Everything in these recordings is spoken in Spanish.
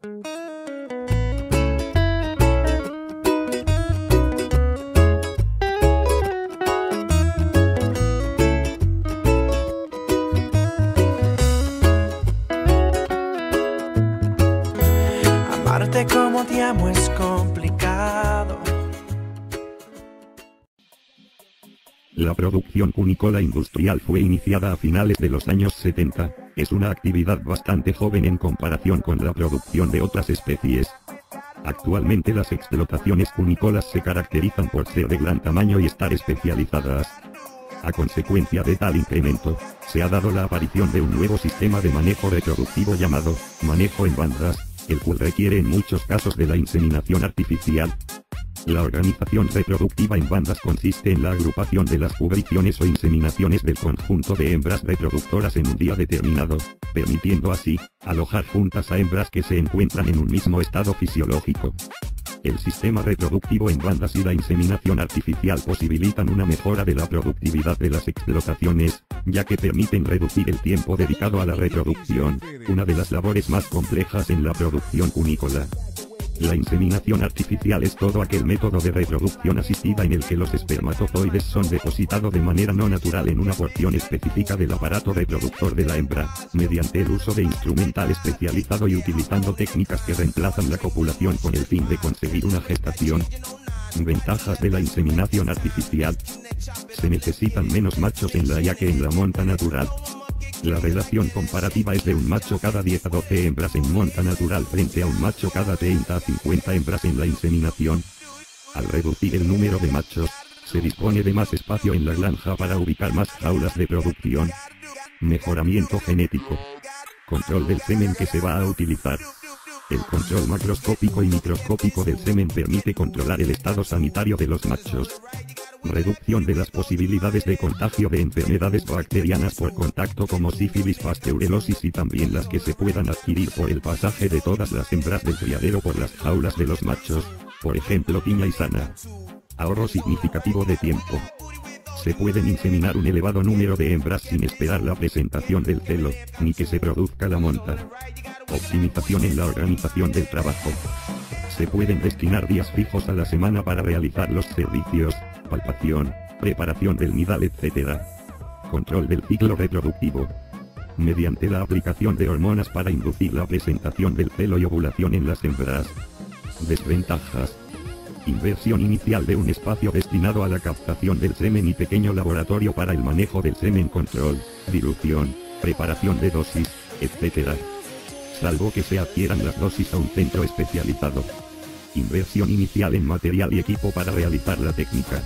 Amarte como te amo es complicado. La producción cunícola industrial fue iniciada a finales de los años 70. Es una actividad bastante joven en comparación con la producción de otras especies. Actualmente las explotaciones cunícolas se caracterizan por ser de gran tamaño y estar especializadas. A consecuencia de tal incremento, se ha dado la aparición de un nuevo sistema de manejo reproductivo llamado manejo en bandas, el cual requiere en muchos casos de la inseminación artificial. La organización reproductiva en bandas consiste en la agrupación de las cubriciones o inseminaciones del conjunto de hembras reproductoras en un día determinado, permitiendo así alojar juntas a hembras que se encuentran en un mismo estado fisiológico. El sistema reproductivo en bandas y la inseminación artificial posibilitan una mejora de la productividad de las explotaciones, ya que permiten reducir el tiempo dedicado a la reproducción, una de las labores más complejas en la producción cunícola. La inseminación artificial es todo aquel método de reproducción asistida en el que los espermatozoides son depositados de manera no natural en una porción específica del aparato reproductor de la hembra, mediante el uso de instrumental especializado y utilizando técnicas que reemplazan la copulación con el fin de conseguir una gestación. Ventajas de la inseminación artificial. Se necesitan menos machos en la haya que en la monta natural. La relación comparativa es de un macho cada 10 a 12 hembras en monta natural frente a un macho cada 30 a 50 hembras en la inseminación. Al reducir el número de machos, se dispone de más espacio en la granja para ubicar más jaulas de producción. Mejoramiento genético. Control del semen que se va a utilizar. El control macroscópico y microscópico del semen permite controlar el estado sanitario de los machos. Reducción de las posibilidades de contagio de enfermedades bacterianas por contacto como sífilis, pasteurelosis y también las que se puedan adquirir por el pasaje de todas las hembras del criadero por las jaulas de los machos, por ejemplo piña y sana. Ahorro significativo de tiempo. Se pueden inseminar un elevado número de hembras sin esperar la presentación del celo, ni que se produzca la monta. Optimización en la organización del trabajo. Se pueden destinar días fijos a la semana para realizar los servicios, palpación, preparación del nidal, etc. Control del ciclo reproductivo. Mediante la aplicación de hormonas para inducir la presentación del celo y ovulación en las hembras. Desventajas. Inversión inicial de un espacio destinado a la captación del semen y pequeño laboratorio para el manejo del semen, control, dilución, preparación de dosis, etc. Salvo que se adquieran las dosis a un centro especializado. Inversión inicial en material y equipo para realizar la técnica.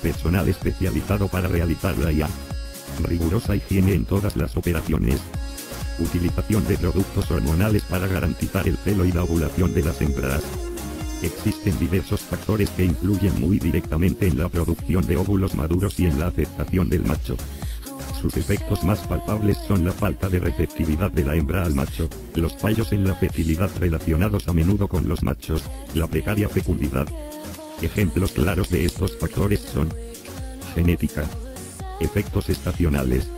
Personal especializado para realizar la IA. Rigurosa higiene en todas las operaciones. Utilización de productos hormonales para garantizar el celo y la ovulación de las hembras. Existen diversos factores que influyen muy directamente en la producción de óvulos maduros y en la aceptación del macho. Sus efectos más palpables son la falta de receptividad de la hembra al macho, los fallos en la fertilidad relacionados a menudo con los machos, la precaria fecundidad. Ejemplos claros de estos factores son genética, efectos estacionales,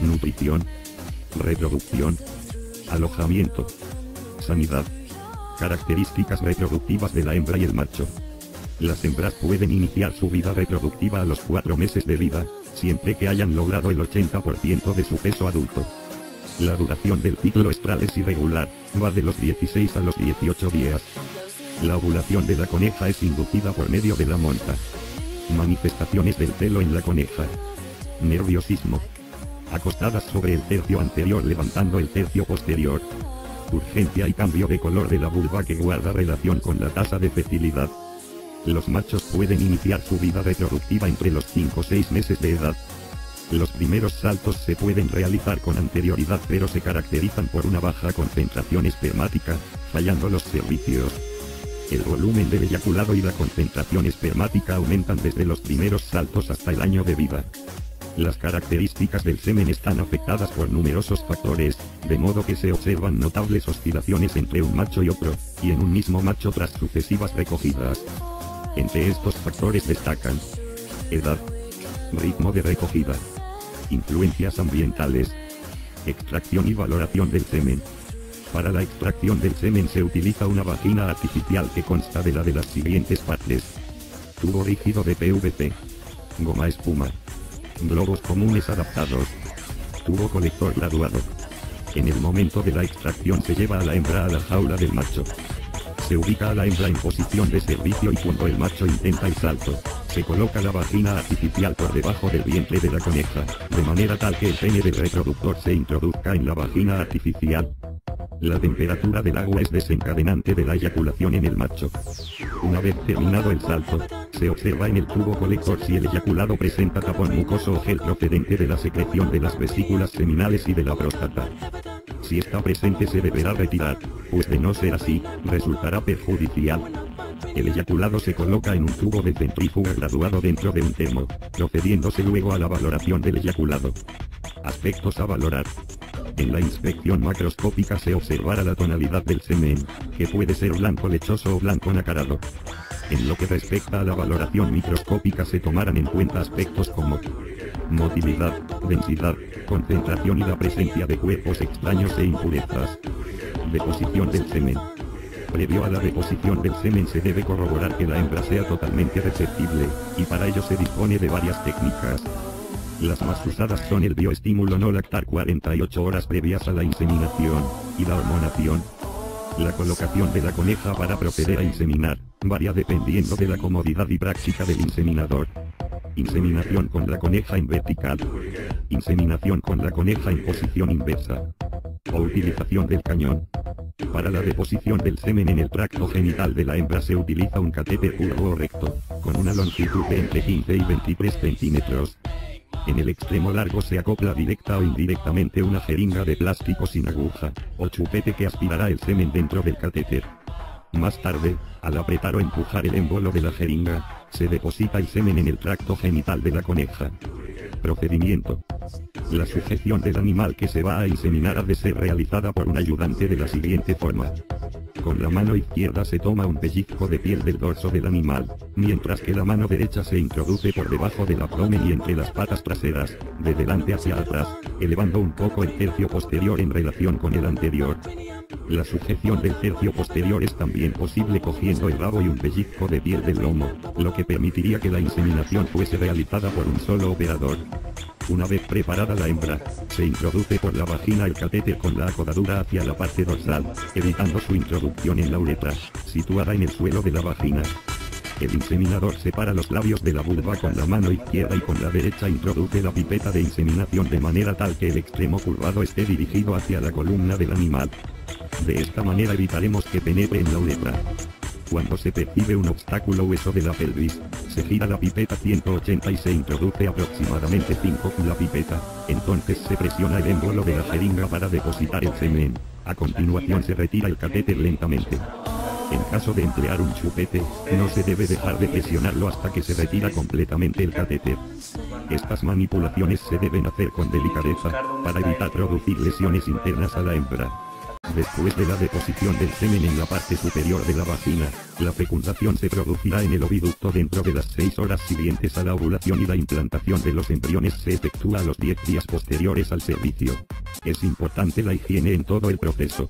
nutrición, reproducción, alojamiento, sanidad. Características reproductivas de la hembra y el macho. Las hembras pueden iniciar su vida reproductiva a los 4 meses de vida, siempre que hayan logrado el 80% de su peso adulto. La duración del ciclo estral es irregular, va de los 16 a los 18 días. La ovulación de la coneja es inducida por medio de la monta. Manifestaciones del celo en la coneja. Nerviosismo. Acostadas sobre el tercio anterior levantando el tercio posterior. Urgencia y cambio de color de la vulva que guarda relación con la tasa de fertilidad. Los machos pueden iniciar su vida reproductiva entre los 5 o 6 meses de edad. Los primeros saltos se pueden realizar con anterioridad pero se caracterizan por una baja concentración espermática, fallando los servicios. El volumen del eyaculado y la concentración espermática aumentan desde los primeros saltos hasta el año de vida. Las características del semen están afectadas por numerosos factores, de modo que se observan notables oscilaciones entre un macho y otro, y en un mismo macho tras sucesivas recogidas. Entre estos factores destacan edad, ritmo de recogida, influencias ambientales, extracción y valoración del semen. Para la extracción del semen se utiliza una vagina artificial que consta de las siguientes partes: tubo rígido de PVC, goma espuma, globos comunes adaptados, tubo colector graduado. En el momento de la extracción se lleva a la hembra a la jaula del macho. Se ubica a la hembra en posición de servicio y cuando el macho intenta el salto, se coloca la vagina artificial por debajo del vientre de la coneja, de manera tal que el pene del reproductor se introduzca en la vagina artificial. La temperatura del agua es desencadenante de la eyaculación en el macho. Una vez terminado el salto, se observa en el tubo colector si el eyaculado presenta tapón mucoso o gel procedente de la secreción de las vesículas seminales y de la próstata. Si está presente se deberá retirar, pues de no ser así, resultará perjudicial. El eyaculado se coloca en un tubo de centrífuga graduado dentro de un termo, procediéndose luego a la valoración del eyaculado. Aspectos a valorar. En la inspección macroscópica se observará la tonalidad del semen, que puede ser blanco lechoso o blanco nacarado. En lo que respecta a la valoración microscópica se tomarán en cuenta aspectos como motilidad, densidad, concentración y la presencia de cuerpos extraños e impurezas. Deposición del semen. Previo a la deposición del semen se debe corroborar que la hembra sea totalmente receptible, y para ello se dispone de varias técnicas. Las más usadas son el bioestímulo no lactar 48 horas previas a la inseminación, y la hormonación. La colocación de la coneja para proceder a inseminar, varía dependiendo de la comodidad y práctica del inseminador. Inseminación con la coneja en vertical. Inseminación con la coneja en posición inversa. O utilización del cañón. Para la deposición del semen en el tracto genital de la hembra se utiliza un catéter curvo o recto, con una longitud de entre 15 y 23 centímetros. En el extremo largo se acopla directa o indirectamente una jeringa de plástico sin aguja, o chupete que aspirará el semen dentro del catéter. Más tarde, al apretar o empujar el émbolo de la jeringa, se deposita el semen en el tracto genital de la coneja. Procedimiento. La sujeción del animal que se va a inseminar ha de ser realizada por un ayudante de la siguiente forma. Con la mano izquierda se toma un pellizco de piel del dorso del animal, mientras que la mano derecha se introduce por debajo del abdomen y entre las patas traseras, de delante hacia atrás, elevando un poco el tercio posterior en relación con el anterior. La sujeción del tercio posterior es también posible cogiendo el rabo y un pellizco de piel del lomo, lo que permitiría que la inseminación fuese realizada por un solo operador. Una vez preparada la hembra, se introduce por la vagina el catéter con la acodadura hacia la parte dorsal, evitando su introducción en la uretra, situada en el suelo de la vagina. El inseminador separa los labios de la vulva con la mano izquierda y con la derecha introduce la pipeta de inseminación de manera tal que el extremo curvado esté dirigido hacia la columna del animal. De esta manera evitaremos que penetre en la uretra. Cuando se percibe un obstáculo hueso de la pelvis, se gira la pipeta 180 y se introduce aproximadamente 5 con la pipeta, entonces se presiona el émbolo de la jeringa para depositar el semen. A continuación se retira el catéter lentamente. En caso de emplear un chupete, no se debe dejar de presionarlo hasta que se retira completamente el catéter. Estas manipulaciones se deben hacer con delicadeza, para evitar producir lesiones internas a la hembra. Después de la deposición del semen en la parte superior de la vagina, la fecundación se producirá en el oviducto dentro de las 6 horas siguientes a la ovulación y la implantación de los embriones se efectúa a los 10 días posteriores al servicio. Es importante la higiene en todo el proceso.